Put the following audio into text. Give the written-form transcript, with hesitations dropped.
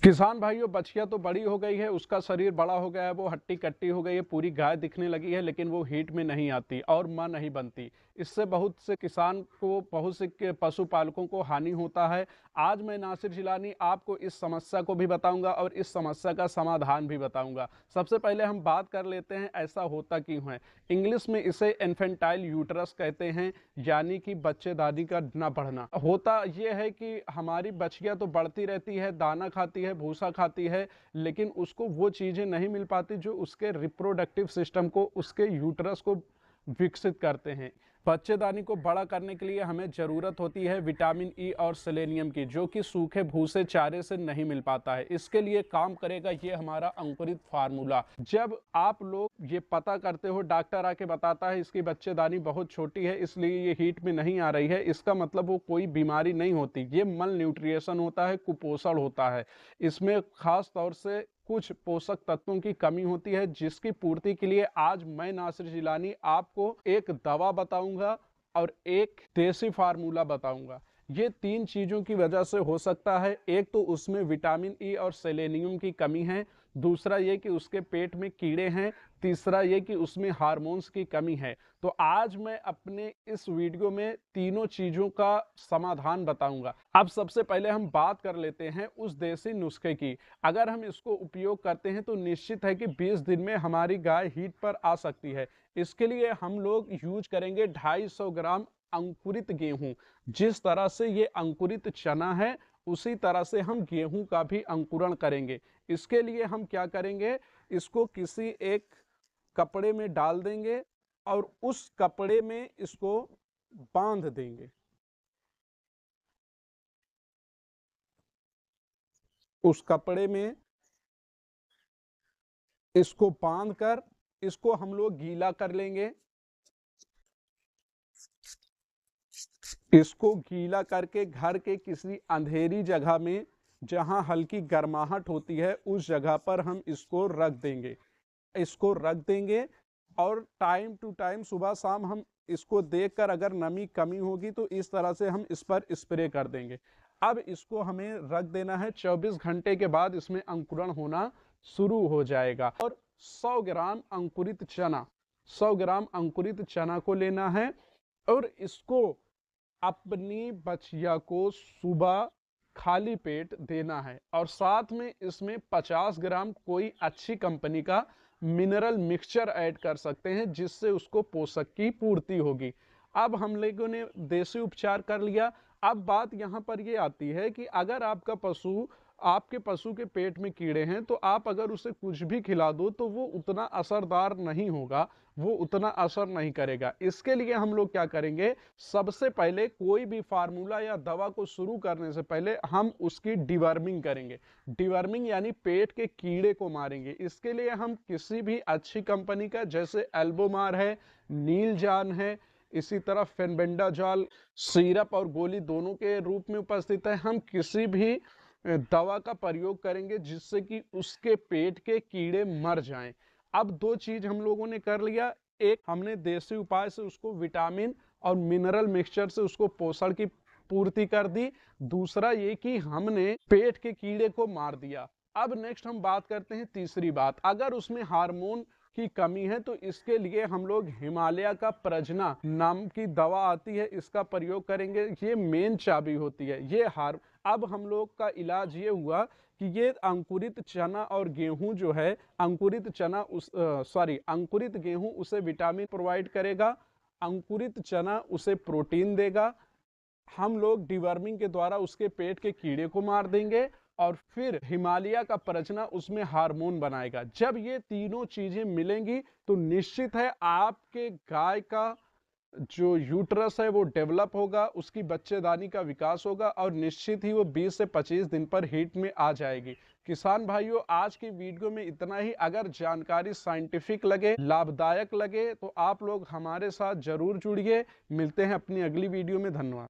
किसान भाइयों, बछिया तो बड़ी हो गई है, उसका शरीर बड़ा हो गया है, वो हट्टी कट्टी हो गई है, पूरी गाय दिखने लगी है, लेकिन वो हीट में नहीं आती और मां नहीं बनती। इससे बहुत से किसान को, बहुत से पशुपालकों को हानि होता है। आज मैं नासिर जिलानी आपको इस समस्या को भी बताऊंगा और इस समस्या का समाधान भी बताऊंगा। सबसे पहले हम बात कर लेते हैं ऐसा होता क्यों है। इंग्लिश में इसे इन्फेंटाइल यूटरस कहते हैं, यानी कि बच्चेदानी का न बढ़ना। होता यह है कि हमारी बछिया तो बढ़ती रहती है, दाना खाती है, भूसा खाती है, लेकिन उसको वो चीजें नहीं मिल पाती जो उसके रिप्रोडक्टिव सिस्टम को, उसके यूटरस को विकसित करते हैं। बच्चेदानी को बड़ा करने के लिए हमें जरूरत होती है विटामिन ई और सेलेनियम की, जो कि सूखे भूसे चारे से नहीं मिल पाता है। इसके लिए काम करेगा ये हमारा अंकुरित फार्मूला। जब आप लोग ये पता करते हो, डॉक्टर आके बताता है इसकी बच्चेदानी बहुत छोटी है इसलिए ये हीट में नहीं आ रही है, इसका मतलब वो कोई बीमारी नहीं होती, ये मल न्यूट्रिएशन होता है, कुपोषण होता है। इसमें खास तौर से कुछ पोषक तत्वों की कमी होती है, जिसकी पूर्ति के लिए आज मैं नासिर जिलानी आपको एक दवा बताऊंगा और एक देसी फार्मूला बताऊंगा। ये तीन चीजों की वजह से हो सकता है। एक तो उसमें विटामिन ई और सेलेनियम की कमी है, दूसरा ये कि उसके पेट में कीड़े हैं, तीसरा ये कि उसमें हार्मोन्स की कमी है। तो आज मैं अपने इस वीडियो में तीनों चीजों का समाधान बताऊंगा। अब सबसे पहले हम बात कर लेते हैं उस देसी नुस्खे की। अगर हम इसको उपयोग करते हैं तो निश्चित है कि 20 दिन में हमारी गाय हीट पर आ सकती है। इसके लिए हम लोग यूज करेंगे 250 ग्राम अंकुरित गेहूं। जिस तरह से ये अंकुरित चना है, उसी तरह से हम गेहूं का भी अंकुरण करेंगे। इसके लिए हम क्या करेंगे, इसको किसी एक कपड़े में डाल देंगे और उस कपड़े में इसको बांध देंगे। उस कपड़े में इसको बांधकर इसको हम लोग गीला कर लेंगे। इसको गीला करके घर के किसी अंधेरी जगह में, जहां हल्की गर्माहट होती है, उस जगह पर हम इसको रख देंगे। इसको रख देंगे और टाइम टू टाइम, सुबह शाम, हम इसको देखकर अगर नमी कमी होगी तो इस तरह से हम इस पर स्प्रे कर देंगे। अब इसको हमें रख देना है। 24 घंटे के बाद इसमें अंकुरण होना शुरू हो जाएगा। और 100 ग्राम अंकुरित चना, 100 ग्राम अंकुरित चना को लेना है और इसको अपनी बछिया को सुबह खाली पेट देना है। और साथ में इसमें 50 ग्राम कोई अच्छी कंपनी का मिनरल मिक्सचर ऐड कर सकते हैं, जिससे उसको पोषक की पूर्ति होगी। अब हम लोगों ने देसी उपचार कर लिया। अब बात यहाँ पर ये आती है कि अगर आपके पशु के पेट में कीड़े हैं, तो आप अगर उसे कुछ भी खिला दो तो वो उतना असरदार नहीं होगा, वो उतना असर नहीं करेगा। इसके लिए हम लोग क्या करेंगे, सबसे पहले कोई भी फार्मूला या दवा को शुरू करने से पहले हम उसकी डिवर्मिंग करेंगे। डिवर्मिंग यानी पेट के कीड़े को मारेंगे। इसके लिए हम किसी भी अच्छी कंपनी का, जैसे एल्बोमार है, नीलजान है, इसी तरह फेनबेंडाजॉल सिरप और गोली दोनों के रूप में उपस्थित है, हम किसी भी दवा का प्रयोग करेंगे जिससे कि उसके पेट के कीड़े मर जाएं। अब दो चीज हम लोगों ने कर लिया। एक, हमने देसी उपाय से उसको विटामिन और मिनरल मिक्सचर से उसको पोषण की पूर्ति कर दी। दूसरा ये कि हमने पेट के कीड़े को मार दिया। अब नेक्स्ट हम बात करते हैं तीसरी बात। अगर उसमें हार्मोन की कमी है तो इसके लिए हम लोग हिमालय का प्रजना नाम की दवा आती है, इसका प्रयोग करेंगे। ये मेन चाबी होती है। अब हम लोग का इलाज ये हुआ कि ये अंकुरित चना और गेहूं जो है, अंकुरित गेहूं उसे विटामिन प्रोवाइड करेगा, अंकुरित चना उसे प्रोटीन देगा। हम लोग डिवर्मिंग के द्वारा उसके पेट के कीड़े को मार देंगे और फिर हिमालय का प्रजना उसमें हार्मोन बनाएगा। जब ये तीनों चीजें मिलेंगी तो निश्चित है आपके गाय का जो यूट्रस है वो डेवलप होगा, उसकी बच्चेदानी का विकास होगा और निश्चित ही वो 20 से 25 दिन पर हीट में आ जाएगी। किसान भाइयों, आज की वीडियो में इतना ही। अगर जानकारी साइंटिफिक लगे, लाभदायक लगे, तो आप लोग हमारे साथ जरूर जुड़िए। मिलते हैं अपनी अगली वीडियो में। धन्यवाद।